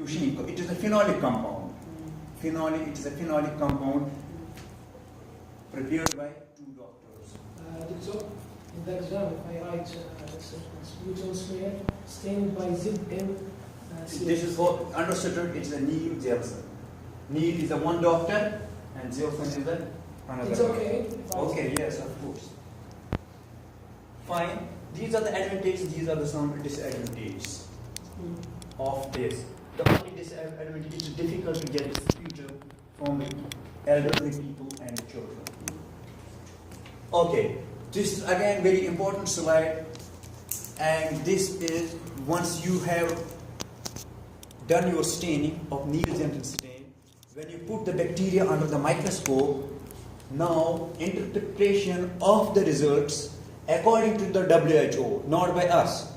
Fuchsin. It is a phenolic compound. Phenolic. It is a phenolic compound prepared by two doctors. So, in the exam, if I write butyl smear stained by ZM. This is for understood. It's a Neil Jelson. Neil is the one doctor, and Jelson is the another. It's okay. Okay. Yes, of course. Fine. These are the advantages. These are the some disadvantages of this. The only disadvantage is difficult to get this future from elderly people and children. Okay, this is again very important slide, and this is once you have done your staining of Neil-Jensen stain, when you put the bacteria under the microscope, now interpretation of the results according to the WHO, not by us.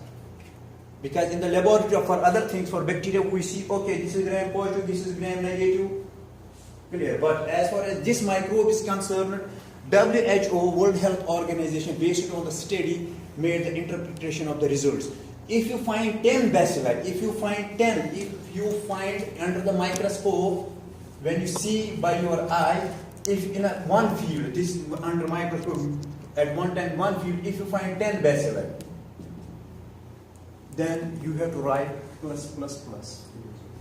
Because in the laboratory for other things, for bacteria, we see, okay, this is gram positive, this is gram negative, clear. But as far as this microbe is concerned, WHO, World Health Organization, based on the study, made the interpretation of the results. If you find 10 bacilli, if you find under the microscope, when you see by your eye, if in one field, this is under microscope, at one time, one field, if you find 10 bacilli, then you have to write plus, plus, plus.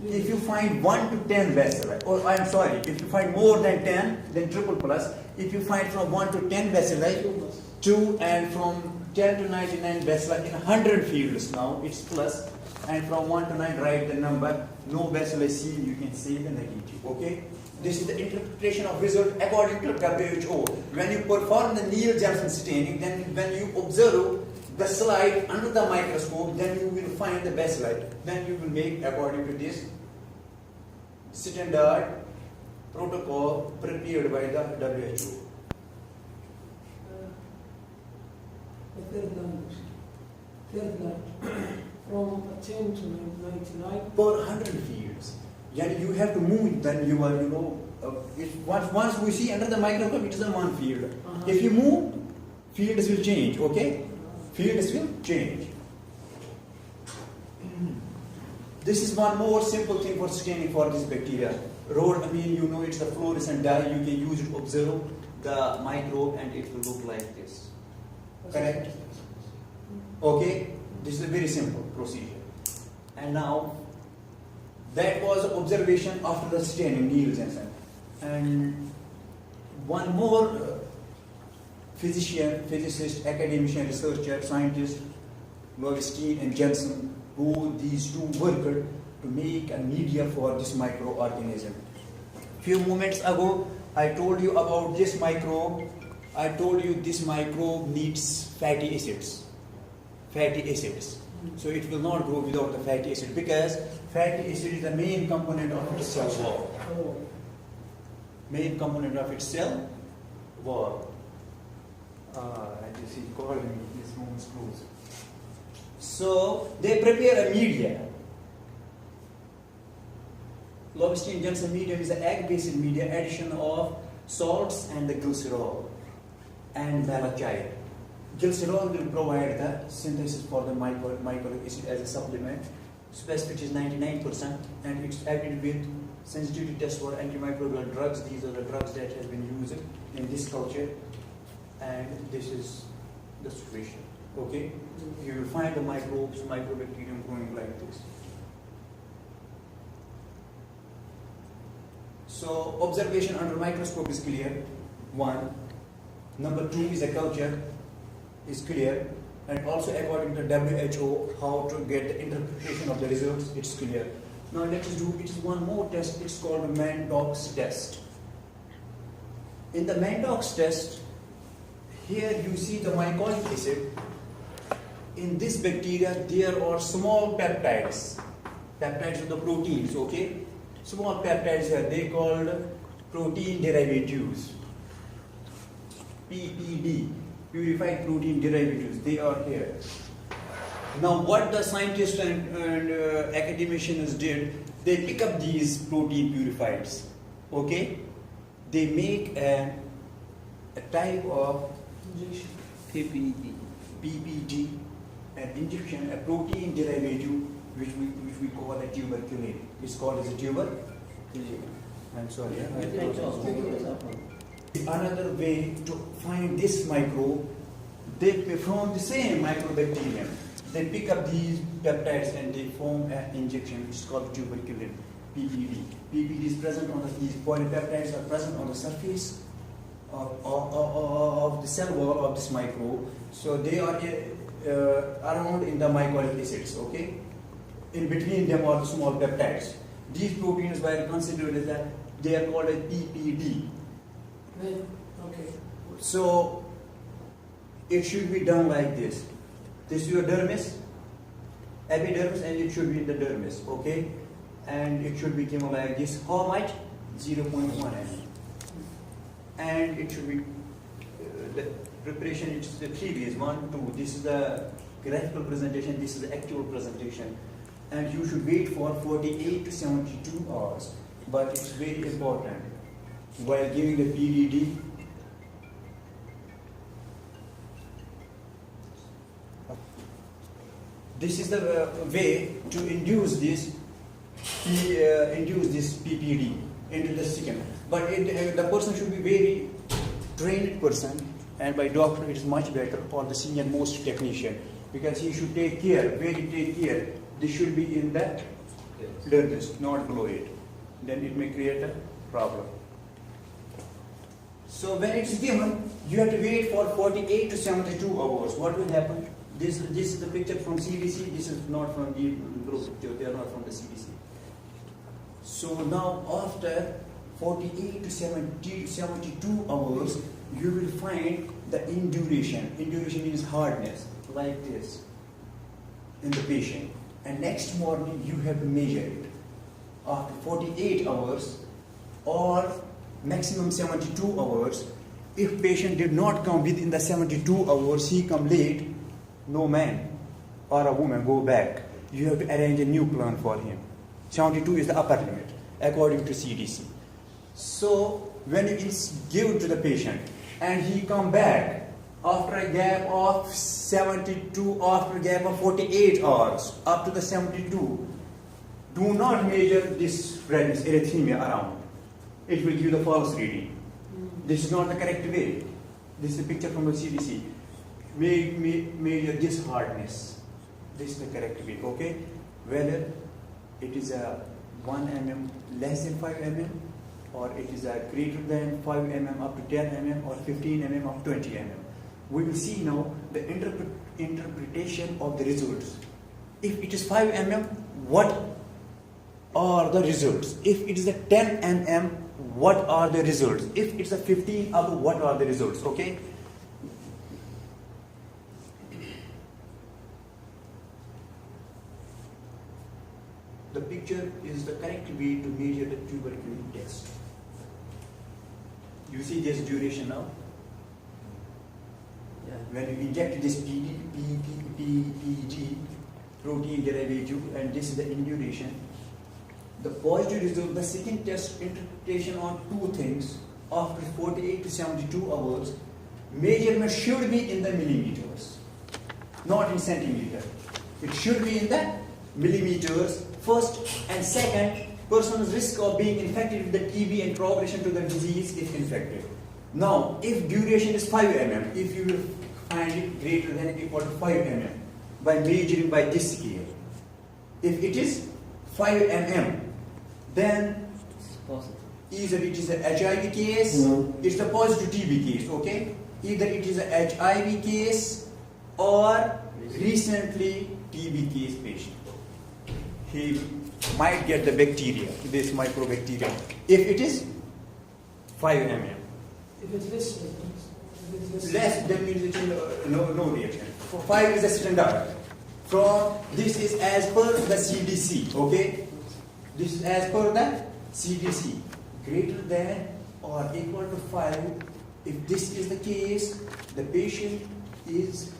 If you find 1 to 10 bacilli, or I'm sorry, if you find more than 10, then triple plus. If you find from 1 to 10 bacilli, 2, and from 10 to 99 bacilli in 100 fields now, it's plus, and from 1 to 9, write the number, no bacilli C, you can say the negative, okay? This is the interpretation of result according to WHO. When you perform the Neil-Jensen staining, then when you observe the slide under the microscope, then you will find the bacilli. Then you will make according to this standard protocol prepared by the WHO. The third line, from 10 to 99. Per 100 fields. Yeah, you have to move, then you are, if once we see under the microscope, it is a one field. If you move, fields will change, okay? Fields will change. This is one more simple thing for staining for this bacteria. It's the fluorescent dye. You can use it to observe the microbe and it will look like this. Correct? Okay? This is a very simple procedure. And now, that was observation after the staining, Neil-Jensen. And one more physicist, academician, researcher, scientist, Lowenstein and Jensen, who these two worked to make a media for this microorganism. Few moments ago, I told you about this microbe. I told you this microbe needs fatty acids. Fatty acids. So it will not grow without the fatty acid, because fatty acid is the main component of its cell wall. Main component of its cell wall. And you see, calling me, this moves close. So they prepare a media. Lowenstein-Jensen medium is an egg-based media, addition of salts and the glycerol and malachite. Glycerol will provide the synthesis for the microic acid as a supplement. Specificity is 99%, and it's added with sensitivity test for antimicrobial drugs. These are the drugs that have been used in this culture, and this is the situation. Okay, you will find the microbes, microbacterium growing like this. So observation under microscope is clear. One. Number two is a culture is clear, and also according to WHO, how to get the interpretation of the results, it's clear. Now let us do, it is one more test, it's called the Mantoux test. In the Mantoux test, here you see the mycolic acid. In this bacteria, there are small peptides. Peptides are the proteins, okay? Small peptides here, they called protein derivatives. PPD. Purified protein derivatives, they are here. Now what the scientists and academicians did, they pick up these protein purifieds, okay? They make a type of PPD, an injection, a protein derivative which we call a tuberculin. It's called as a tuberculin. I'm sorry. Another way to find this microbe, from the same microbacterium, they pick up these peptides and they form an injection which is called tuberculin, PPD. PPD is present on these polypeptides are present on the surface of the cell wall of this microbe. So they are around in the mycolic acids, okay? In between them are small peptides. These proteins were considered as that they are called as PPD. Okay. So it should be done like this. This is your dermis, epidermis, and it should be in the dermis, okay? And it should be given like this. How much? 0.1 ml. And it should be the preparation is the 3 ways. 1, 2. This is the graphical presentation. This is the actual presentation. And you should wait for 48 to 72 hours. But it's very important while giving the PDD. This is the way to induce this PPD into the skin. But the person should be very trained person, and by doctor it is much better, or the senior most technician, because he should take care, take care. This should be in the dermis, not below it. Then it may create a problem. So when it's given, you have to wait for 48 to 72 hours. What will happen? This is the picture from CDC. This is not from the group. They are not from the CDC. So now after 48 to 72 hours, you will find the induration. Induration means hardness, like this, in the patient. And next morning, you have to measure it. After 48 hours or maximum 72 hours, if patient did not come within the 72 hours, he come late, no man or a woman go back. You have to arrange a new plan for him. 72 is the upper limit, according to CDC. So when it is given to the patient and he come back after a gap of 72, after a gap of 48 hours, up to the 72, do not measure this redness, erythema around. It will give the false reading. This is not the correct way. This is a picture from the CDC. Measure this hardness. This is the correct way, okay? Whether it is a 1 mm less than 5 mm, or it is a greater than 5 mm up to 10 mm, or 15 mm up to 20 mm. We will see now the interpretation of the results. If it is 5 mm, what are the results? If it is a 10 mm, what are the results? If it's a 15 up, what are the results? Okay? The picture is the correct way to measure the tuberculin test. You see this duration now? Yeah. When you inject this PG protein derivative, and this is the induration. The positive result, the second test interpretation on two things. After 48 to 72 hours, measurement should be in the millimeters, not in centimeters. It should be in the millimeters. First and second, person's risk of being infected with the TB and progression to the disease if infected. Now, if duration is 5 mm, if you will find it greater than or equal to 5 mm by measuring by this scale. If it is 5 mm, then either it is a HIV case, it's a positive TB case, okay? Either it is a HIV case or recently TB case patient. He might get the bacteria, this microbacteria, if it is 5 mm. If it's less, then means it is no reaction. For 5 is a standard. From this is as per the CDC, okay? This is as per the CDC. Greater than or equal to 5. If this is the case, the patient is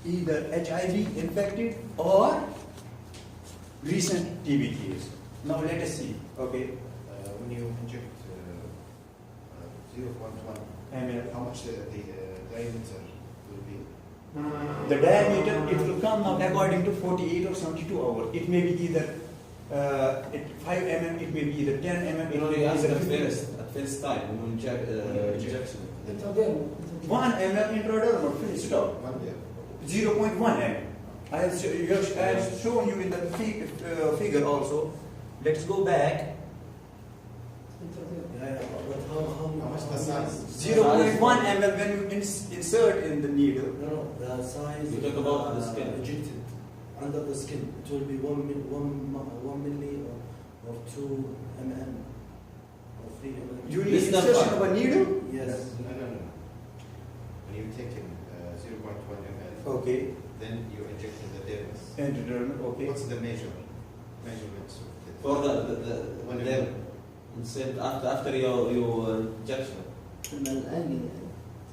either HIV infected or recent TB case. Now let us see. Okay. When you inject 0.1 ml, how much the diameter will be? The diameter, it will come out according to 48 or 72 hours. It may be either 5 mm, it may be either 10 mm, it may be either 15. at first time when injection. Intradermal. 1 mm intradermal, finish stop. 0.1 mm. I have shown you in the figure also. Let's go back. Intradermal. But how much the size? 0.1 mm when you insert in the needle. No, the size. You talk about the skin. Injected under the skin. It will be 1 milli or 2 mm or 3 mm. You need This insertion number. of a needle. Yes. No. When you take in 0.1 ml, Okay. then you inject in the dermis. Intradermal. Okay. What's the measurements of the For when the instead after your injection.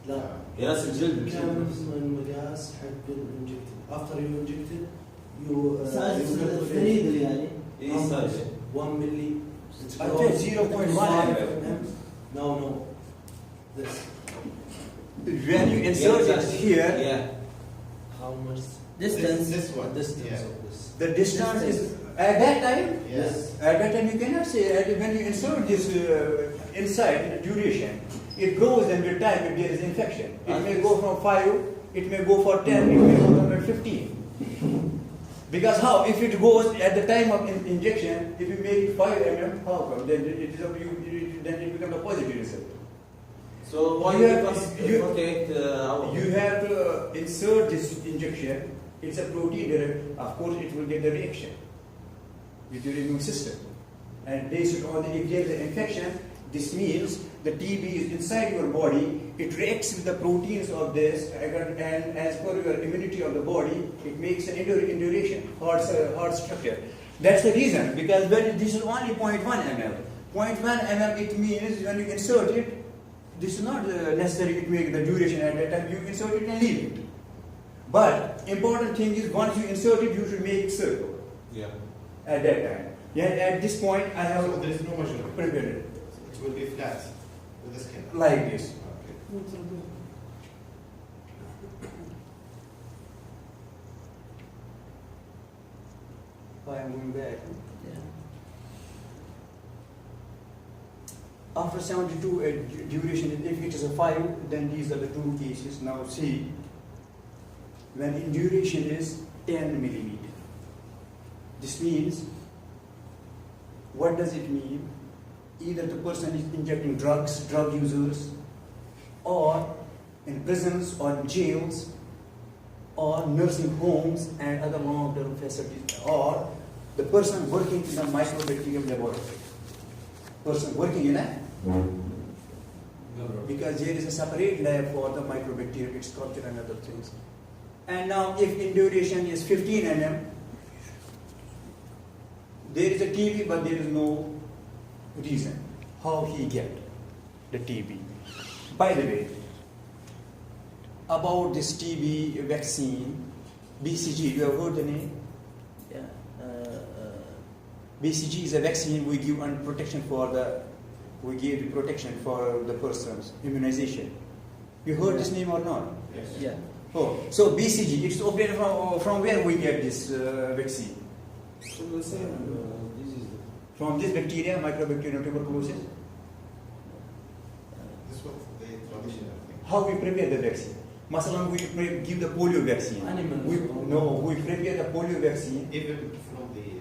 لا يرسم جلد كم المقياس حق الانجكتد after you injected you size you الفريد يعني ايه size 1 milli I think 0.1 mm. no this When you insert it here, Yeah. how much distance. This one. distance Yeah. of this the distance is at that time. Yes. At that time, you cannot say when you insert this inside in the duration, it grows and with time if there is infection. It may go from 5, it may go for 10, it may go from 15. Because how? If it goes at the time of injection, if you make it 5 mm, how come? Then it is then it becomes a positive result. So why You you have- you- 48 hours? You have to insert this injection. It's a protein. Of course, it will get the reaction with your immune system. And based on if there is an infection, this means the TB is inside your body. It reacts with the proteins of this, and as per your immunity of the body, it makes an induration, heart structure. That's the reason, because when this is only 0.1 ml. 0.1 ml, it means when you insert it, this is not necessary to make the duration at that time. You insert it and leave it. But important thing is once you insert it, you should make it circle Yeah. at that time. Yeah, at this point, I have So there is no measurement. prepared it It will be flat with the skin. like this. Okay. Intradermal. I am going back. Yeah. After 72 duration, if it is a 5, then these are the two cases. Now see, when in duration is 10 millimeter. This means, what does it mean? Either the person is injecting drugs, drug users, or in prisons or in jails, or nursing homes and other long-term facilities, or the person working in a microbacterium laboratory. Person working in a because there is a separate lab for the microbacterium, its culture and other things. And now if in duration is 15 mm, there is a TB but there is no reason how he get the TB. By the way, about this TB vaccine, BCG, you have heard the name? Yeah. BCG is a vaccine we give on protection for we give the protection for the person's immunization. You heard this name or not? Yes. Yeah. Oh, so BCG, it's obtained from where we get this vaccine? So the same disease. From this bacteria, Mycobacterium tuberculosis. This was the traditional thing. How we prepare the vaccine? Masalan, we give the polio vaccine. Animals. We prepare the polio vaccine. Even from the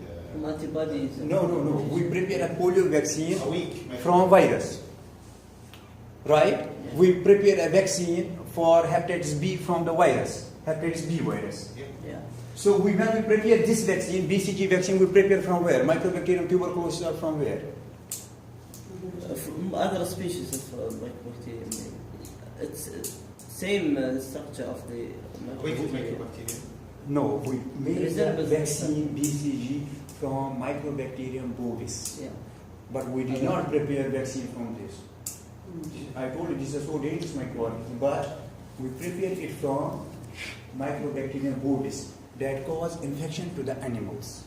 Antibodies. No. We prepare a polio vaccine a week. from virus. Right? We prepare a vaccine for hepatitis B from the virus, hepatitis B virus. Yeah. Yeah. So when we prepare this vaccine, BCG vaccine, we prepare from where? Mycobacterium tuberculosis are from where? From other species of mycobacterium. It's same structure of the Which is mycobacterium. mycobacterium? No, we made the Resembles vaccine BCG from Mycobacterium bovis. Yeah. But we did not prepare vaccine from this. I told you this is so dangerous microorganism, but we prepared it from Mycobacterium bovis that cause infection to the animals.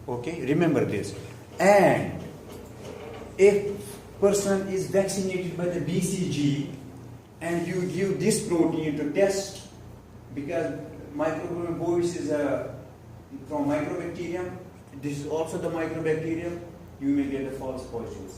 Okay, remember this. And if person is vaccinated by the BCG and you give this protein to test because Microbiome bovis is from microbacterium. This is also the microbacterium. You may get a false positive.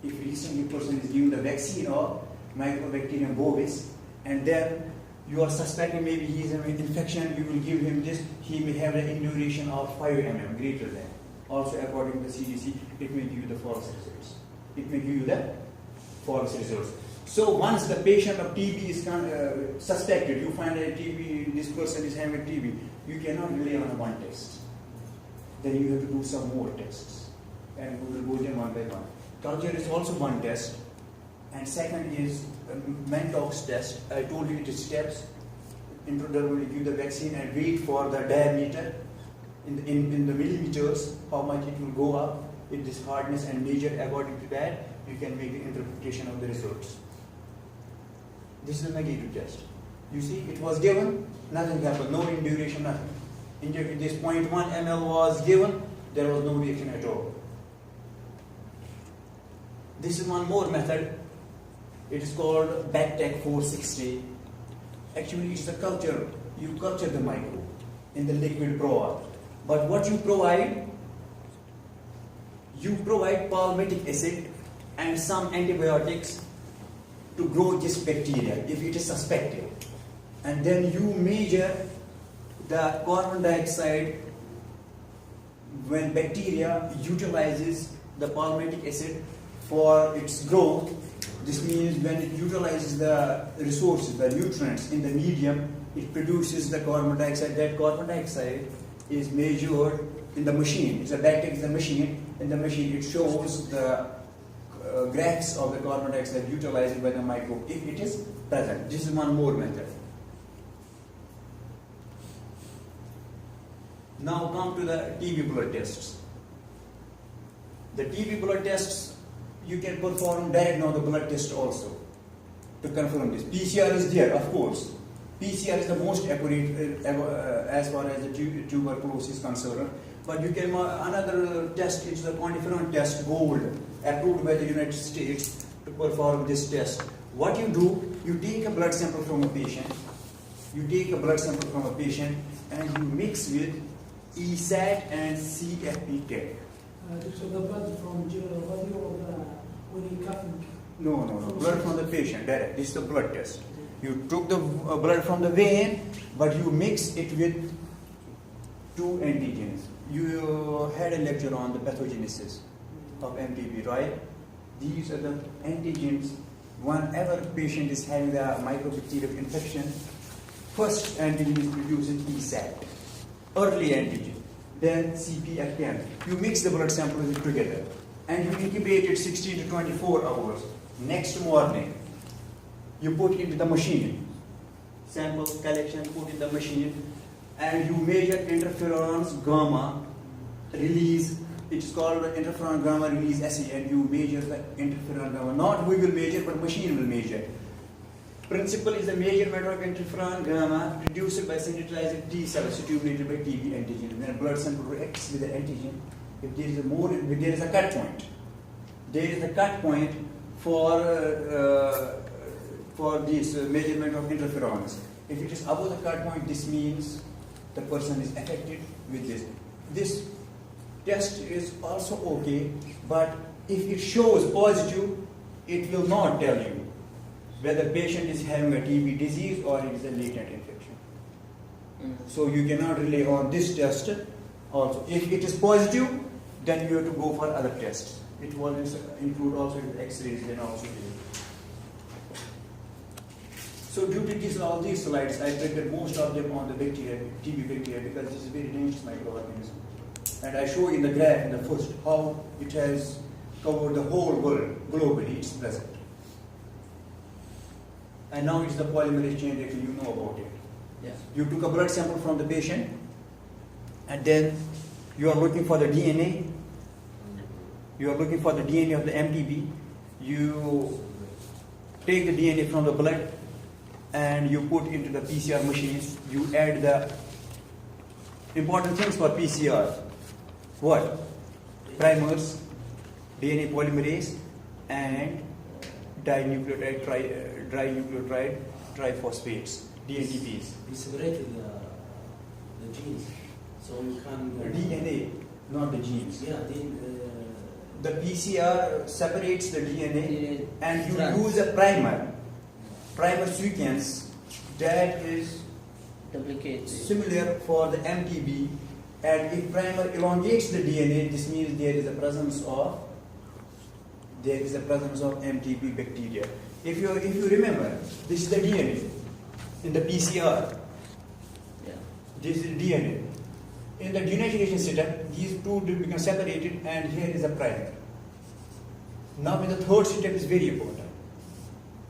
If recently person is given the vaccine of Microbacterium bovis, and then you are suspecting maybe he is an infection, you will give him this, he may have an induration of 5 mm greater than. Also according to the CDC, it may give you the false results. It may give you the false results. So once the patient of TB is suspected, you find that TB, this person is having TB, you cannot rely on one test. Then you have to do some more tests. And we will go them one by one. Culture is also one test. And second is Mantox test. I told you it is steps. Intradermally give the vaccine and wait for the diameter in the millimeters, how much it will go up with this hardness, and measure according to that, you can make the interpretation of the results. This is a negative test. You see, it was given, nothing happened, no induration, nothing. Injected this 0.1 ml was given, there was no reaction at all. This is one more method. It is called Bactec 460. Actually, it's a culture. You culture the microbe in the liquid proa. But what you provide palmitic acid and some antibiotics to grow this bacteria if it is suspected. And then you measure the carbon dioxide when bacteria utilizes the palmitic acid for its growth. This means when it utilizes the resources, the nutrients in the medium, it produces the carbon dioxide. That carbon dioxide is measured in the machine. It's a Bactec is a machine. In the machine, it shows the graphs of the carbon dioxide utilized by the microbe if it is present. This is one more method. Now come to the TB blood tests. The TB blood tests, you can perform direct now the blood test also to confirm this. PCR is there, of course. PCR is the most accurate as far as the tuberculosis is concerned. But you can another test. It's the quantiferon test, gold, approved by the United States to perform this test. What you do, you take a blood sample from a patient. You take a blood sample from a patient and you mix with ESAT and CFP tech. So the blood from general body or the when you coughing? No. Blood from the patient, direct. This is the blood test. You took the blood from the vein, but you mix it with 2 antigens. You had a lecture on the pathogenesis of MTB, right? These are the antigens. Whenever patient is having the microbacterial infection, first antigen is produced in ESAT, early antigen, then CPFM. You mix the blood samples together and you incubate it 16 to 24 hours. Next morning, you put into the machine. Sample collection, put in the machine, and you measure interferons gamma release. It's called interferon gamma release assay, and you measure the interferon gamma. Not we will measure, but machine will measure. Principle is the measurement of interferon gamma produced by synthesizing T cells stimulated by TB antigen. Then blood sample reacts with the antigen. If there is a cut point. There is a cut point for this measurement of interferons. If it is above the cut point, this means the person is affected with this. This test is also okay, but if it shows positive, it will not tell you whether patient is having a TB disease or it is a latent infection. So you cannot rely on this test also. If it is positive, then you have to go for other tests. It will include also X-rays, then also. So due to all these slides, I prepared most of them on the bacteria, TB bacteria, because this is a very dangerous microorganism. And I show in the graph in the first how it has covered the whole world globally. It's present. And now it's the polymerase chain reaction. You know about it. Yes. You took a blood sample from the patient, and then you are looking for the DNA. You are looking for the DNA of the MTB. You take the DNA from the blood and you put into the PCR machines. You add the important things for PCR. What? Primers, DNA polymerase, and dinucleotide, triphosphates. DNTPs. We separated the genes, so you can. DNA, not the genes. Yeah, The PCR separates the DNA and you Strands. use a primer sequence that is Duplicate. similar for the MTB, and if primer elongates the DNA, this means there is a presence of MTB bacteria. If you remember, this is the DNA in the PCR. Yeah. This is DNA. In the denaturation step, these two become separated, and here is a primer. Now, in the third step is very important.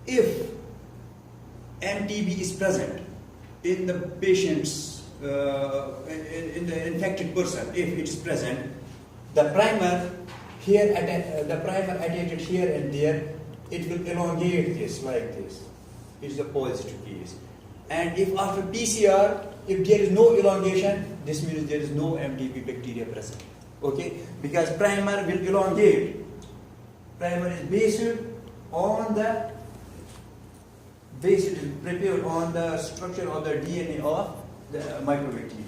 If MTB is present in the patient's, in the infected person, if it is present, the primer here, the primer attached here and there, it will elongate this like this. It is a positive case. And if after PCR, if there is no elongation, this means there is no MTB bacteria present. Okay? Because primer will elongate. Primer is based on the prepared on the structure of the DNA of the microbacteria.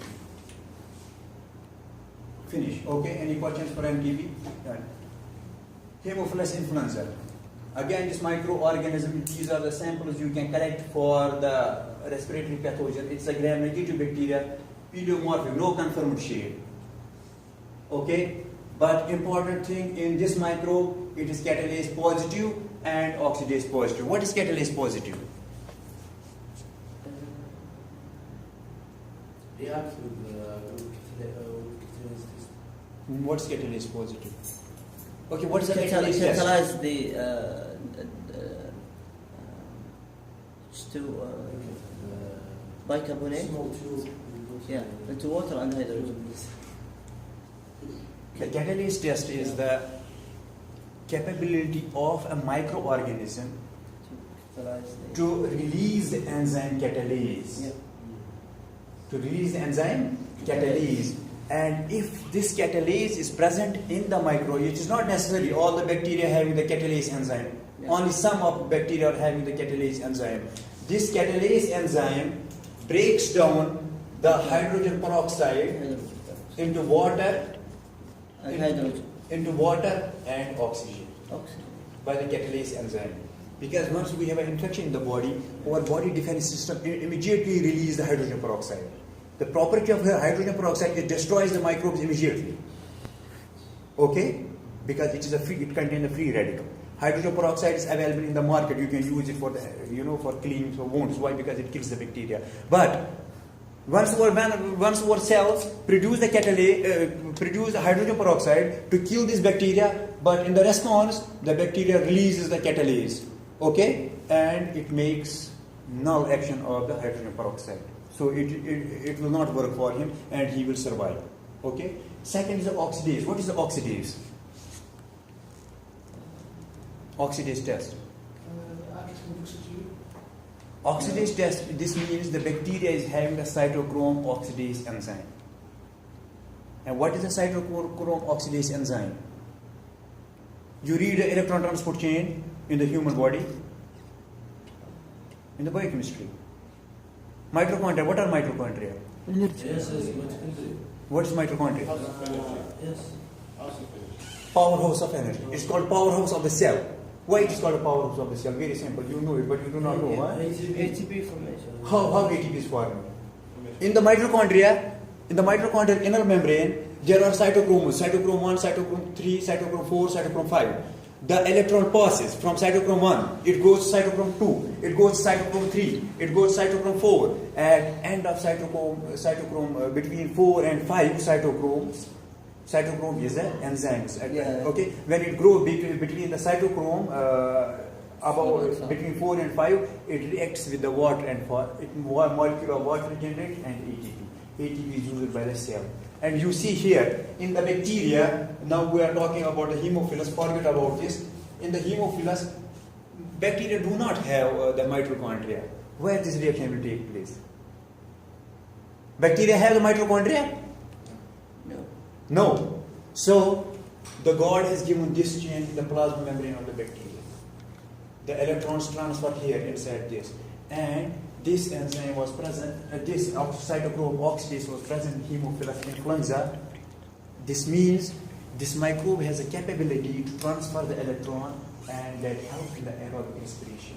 Finish. Okay? Any questions for MTB? Done. Haemophilus influenza. Again, this microorganism, these are the samples you can collect for the respiratory pathogen. It's a gram-negative bacteria, pediomorphic, no confirmed shade. Okay? But important thing in this microbe, it is catalase positive and oxidase positive. What is catalase positive? react with catalase test. What's catalase positive? Okay, what is the catalase test? Catalyze the to bicarbonate. Small tube. Yeah, into water and hydrogen. The catalase test is the capability of a microorganism to release the enzyme catalase. Yeah. To release the enzyme catalase. And if this catalase is present in the microbe, it is not necessarily all the bacteria having the catalase enzyme. Yeah. Only some of bacteria are having the catalase enzyme. This catalase enzyme breaks down the hydrogen peroxide into water, And hydrogen. into water and oxygen Oxygen. by the catalase enzyme. Because once we have an infection in the body, our body defense system immediately releases the hydrogen peroxide. The property of the hydrogen peroxide, it destroys the microbes immediately. Okay? Because it is it contains a free radical. Hydrogen peroxide is available in the market. You can use it for the, for cleaning for wounds. Why? Because it kills the bacteria. But once our cells produce the produce the hydrogen peroxide to kill this bacteria, but in the response, the bacteria releases the catalase. Okay? And it makes null action of the hydrogen peroxide. So it will not work for him and he will survive. Okay? Second is the oxidase. What is the oxidase? Oxidase test. Oxidase test, this means the bacteria is having the cytochrome oxidase enzyme. And what is the cytochrome oxidase enzyme? You read the electron transport chain in the human body, in the biochemistry. Mitochondria, what are mitochondria? Yes, What is mitochondria? yes. Powerhouse of energy. It's called powerhouse of the cell. Why it is called a powerhouse of the cell? Very simple. You know it, but you do not know. Huh? ATP formation. How ATP is formed? In the mitochondria, in the mitochondrial inner membrane, there are cytochromes. Cytochrome 1, cytochrome 3, cytochrome 4, cytochrome 5. The electron passes from cytochrome 1, it goes to cytochrome 2, it goes to cytochrome 3, it goes to cytochrome 4. At end of cytochrome between 4 and 5 cytochrome is an enzyme. Yeah. Okay, when it grows between the cytochrome between 4 and 5, it reacts with the water and molecule of water generates and ATP. ATP is used by the cell. And you see here in the bacteria, now we are talking about the Haemophilus, forget about this. In the Haemophilus, bacteria do not have the mitochondria. Where this reaction will take place? Bacteria have the mitochondria? No. No. So, the God has given this chain in the plasma membrane of the bacteria. The electrons transfer here inside this. And this enzyme was present, this cytochrome oxidase was present in Haemophilus influenza. This means this microbe has a capability to transfer the electron and that helps in the aerobic respiration.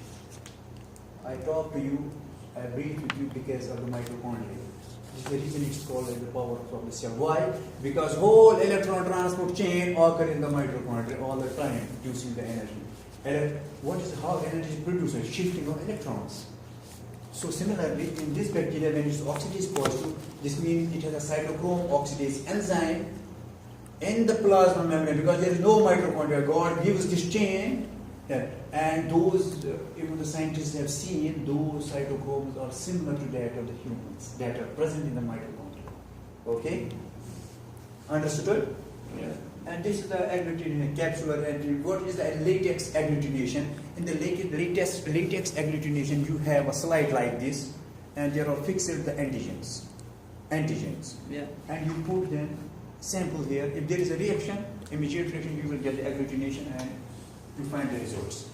I talk to you, I breathe with you because of the mitochondria. This is the reason it's called as the power of the cell. Why? Because whole electron transport chain occur in the mitochondria all the time, producing the energy. What is how energy is produced? Shifting of electrons. So similarly, in this bacteria, when it's oxidase positive, this means it has a cytochrome oxidase enzyme in the plasma membrane because there is no mitochondria. God gives this chain, and those, even the scientists have seen, those cytochromes are similar to that of the humans that are present in the mitochondria. Okay? Understood? Yeah. And this is the agglutination, capsular agglutination. What is the latex agglutination? In the latex agglutination, you have a slide like this, and there are fixed the antigens. Yeah. And you put them sample here. If there is a reaction, immediate reaction, you will get the agglutination and you find the results.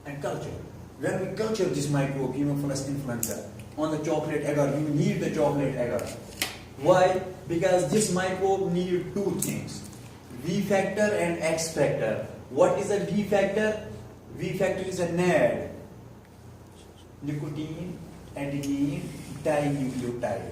And culture. When we culture this microbe, Haemophilus influenza, on the chocolate agar, you need the chocolate agar. Why? Because this microbe needs two things, V factor and X factor. What is a V factor? V factor is a NAD, nicotine, adenine, dinucleotide.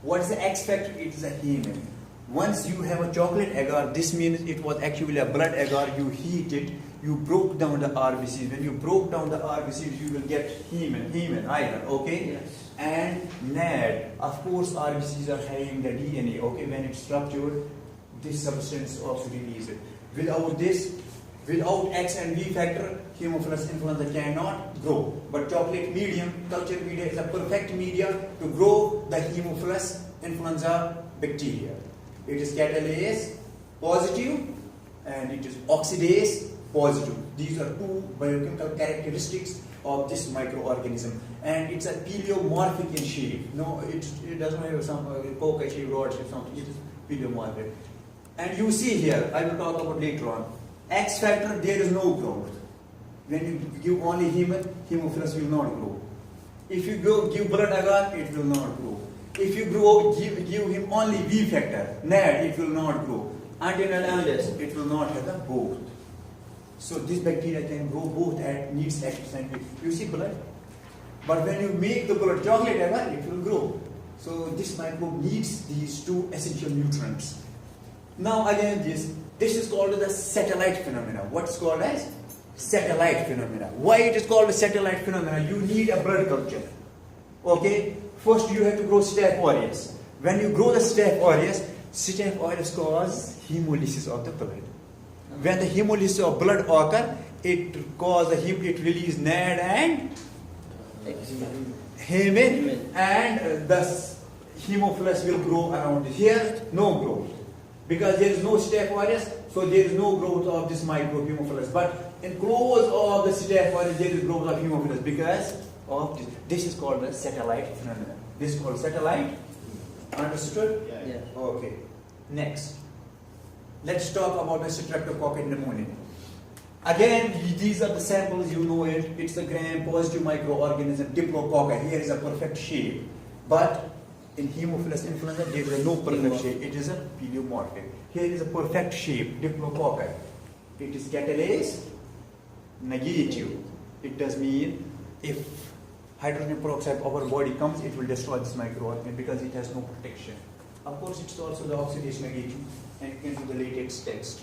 What is the X factor? It is a hemin. Once you have a chocolate agar, this means it was actually a blood agar. You heat it, you broke down the RBCs. When you broke down the RBCs, you will get hemin, iron, okay? Yes. And NAD, of course, RBCs are having the DNA, okay? When it's structured, this substance also releases. Without this, without X and V factor, Haemophilus influenza cannot grow. But chocolate medium, culture media is a perfect media to grow the Haemophilus influenza bacteria. It is catalase positive and it is oxidase positive. These are two biochemical characteristics of this microorganism, and it's a paleomorphic in shape. No, it doesn't have some coca shape, rod shape, something. It is paleomorphic. And you see here, I will talk about later on. X factor, there is no growth. When you give only Haemophilus will not grow. If you give blood agar, it will not grow. If you give him only V factor, NAD, it will not grow. Until and unless it will not have the both. So this bacteria can grow both and needs exercise. You see blood? But when you make the blood chocolate agar, it will grow. So this microbe needs these two essential nutrients. Now again this is called the satellite phenomena. What's called as? Satellite phenomena. Why it is called a satellite phenomena? You need a blood culture. Okay? First you have to grow Staph aureus. When you grow the Staph aureus cause hemolysis of the blood. When the hemolysis of blood occur, it release NAD and hemin, and thus Haemophilus will grow around it. Here, no growth. Because there is no Staph aureus, so there is no growth of this microbe Haemophilus. But in close of the Staph aureus, there is growth of Haemophilus because of this. This is called the satellite phenomenon. This is called satellite. Understood? Yeah. Okay. Next. Let's talk about the streptococcus pneumoniae. Again, these are the samples, you know it. It's a gram-positive microorganism, diplococci. Here is a perfect shape. But in Haemophilus influenza, there is no perfect shape. It is a paleomorphic. Here is a perfect shape, diplococci. It is catalase negative. It does mean if hydrogen peroxide of our body comes, it will destroy this microorganism because it has no protection. Of course, it's also the oxidation negative, and you can do the latex text.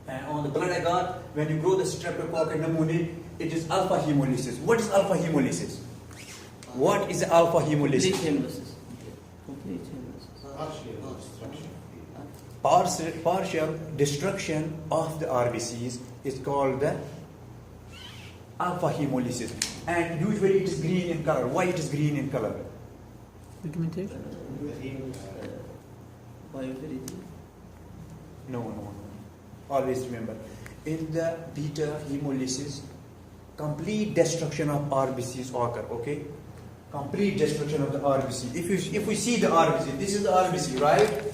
And on the blood agar, when you grow the streptococcus pneumoniae, it is alpha hemolysis. What is alpha hemolysis? What is alpha hemolysis? Complete hemolysis. Partial destruction of the RBCs is called the alpha hemolysis. And usually it is green in color. Why it is green in color? Documentation? Bioavailability. No. Always remember, in the beta hemolysis, complete destruction of RBCs occur, okay? Complete destruction of the RBC. If we see the RBC, this is the RBC, right?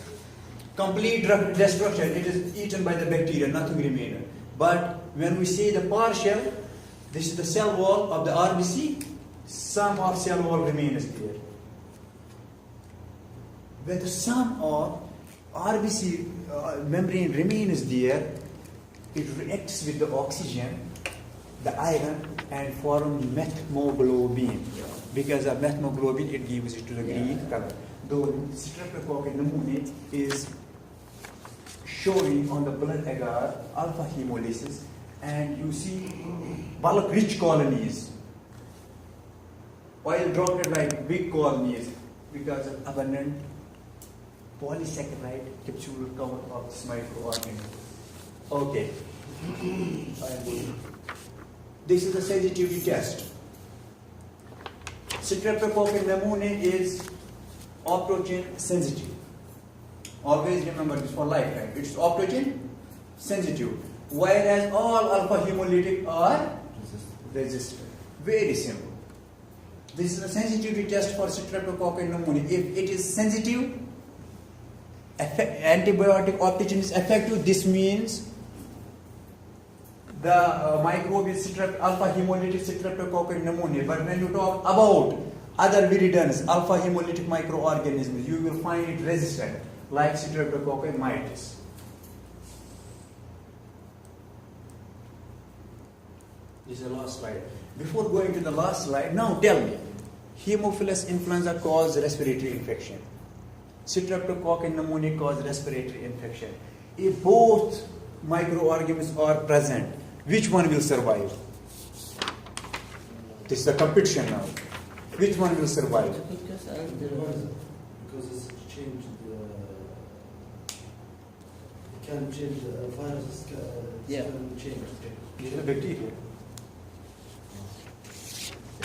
Complete destruction, it is eaten by the bacteria, nothing remains. But when we say the partial This is the cell wall of the RBC. Some of cell wall remains there. When the sum of RBC membrane remains there, it reacts with the oxygen, the iron, and forms methemoglobin. Because of methemoglobin, it gives it to the green color. Though Streptococcus pneumoniae is showing on the blood agar alpha hemolysis, and you see bulk-rich colonies, oil droplet like big colonies, because of abundant polysaccharide capsule cover of this microorganism. Okay. This is the sensitivity test. Streptococcus pneumoniae is optogen sensitive. Always remember this for lifetime. It's optogen sensitive. Whereas all alpha hemolytic are resistant. Very simple. This is a sensitivity test for Streptococcus pneumoniae. If it is sensitive, antibiotic optogen is effective. This means the microbe is alpha hemolytic Streptococcus pneumoniae. But when you talk about other viridans, alpha hemolytic microorganisms, you will find it resistant, like Streptococcus mitis. This is the last slide. Before going to the last slide, now tell me, Haemophilus influenza causes respiratory infection. Streptococcus pneumoniae causes respiratory infection. If both microorganisms are present, which one will survive? This is the competition now. Which one will survive? Because it's changed. It can change the virus. Can change. This is the bacteria.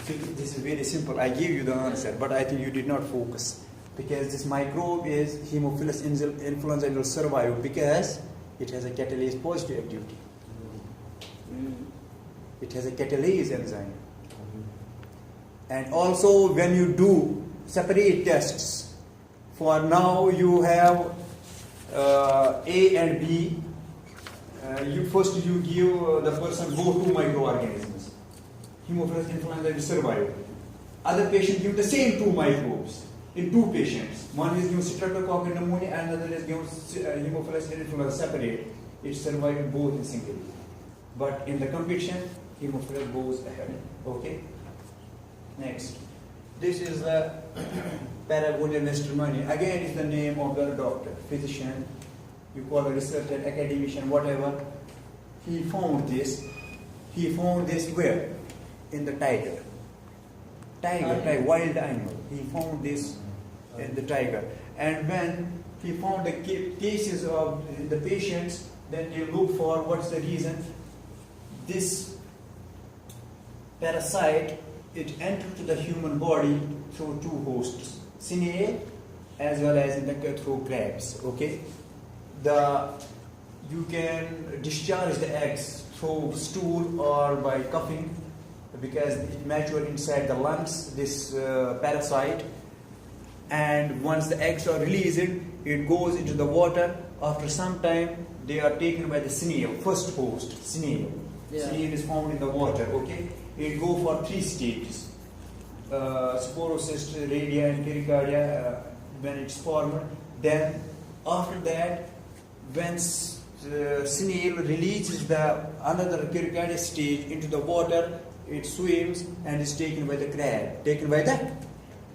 This is very simple. I gave you the answer, but I think you did not focus. Because this microbe is Haemophilus influenza will survive because it has a catalase positive activity. It has a catalase enzyme. And also when you do separate tests, for now you have A and B. First you give the person both two microorganisms. Haemophilus influenza will survive. Other patient give the same two microbes in two patients. One is given Streptococcus pneumoniae and another is given Haemophilus influenza separate. It survived both in single. But in the competition, Haemophilus goes ahead. Okay? Next. This is the Pathogen-2. Again, is the name of the doctor, physician, you call a researcher, academician, whatever. He found this. He found this where? In the tiger. Tiger, wild animal. He found this in the tiger. And when he found the cases of the patients, then he looked for what's the reason. This parasite, it entered to the human body through two hosts, snail as well as through crabs. Okay, you can discharge the eggs through stool or by coughing, because it matures inside the lungs, this parasite, and once the eggs are released, it goes into the water. After some time, they are taken by the snail, first host, snail. Snail is found in the water, okay? It goes for 3 stages. Sporocyst, radia and pericardia, when it's formed. Then after that, when snail releases the another pericardial stage into the water, it swims and is taken by the crab. Taken by the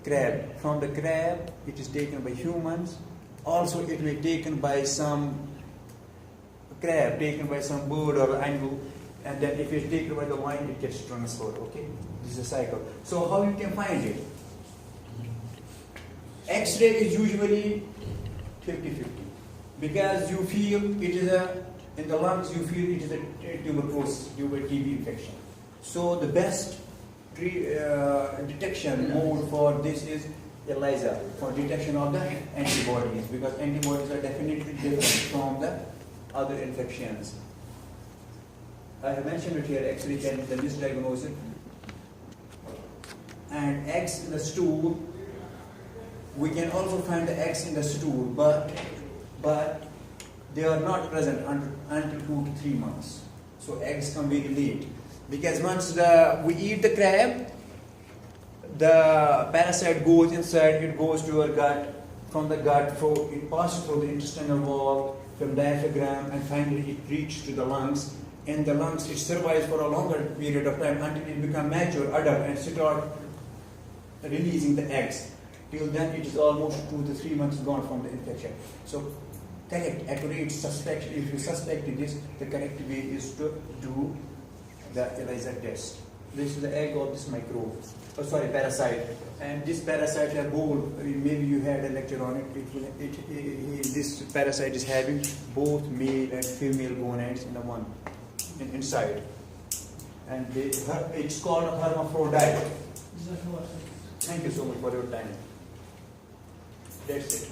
crab. From the crab, it is taken by humans. Also, it may be taken by some crab, taken by some bird or animal. And then if it's taken by the line, it gets transferred. Okay? This is a cycle. So how you can find it? X-ray is usually 50-50. Because you feel it is in the lungs, you feel it is a tuberculosis due to TB infection. So the best detection mode for this is ELISA, for detection of the antibodies, because antibodies are definitely different from the other infections. I have mentioned it here, X-ray can be the misdiagnosis. And eggs in the stool, we can also find the eggs in the stool, but they are not present until 2 to 3 months. So eggs come very late. Because once we eat the crab, the parasite goes inside, it goes to our gut, from the gut, it passes through the intestinal wall, from diaphragm, and finally it reaches to the lungs. In the lungs, it survives for a longer period of time until it becomes mature, adult, and start releasing the eggs. Till then, it is almost 2 to 3 months gone from the infection. So, correct, accurate suspect. If you suspect this, the correct way is to do the ELISA test. This is the egg of this microbe. Oh, sorry, parasite. And this parasite has both. Maybe you had a lecture on it. This parasite is having both male and female gonads in the one inside, and it's called a hermaphrodite. Thank you so much for your time. That's it.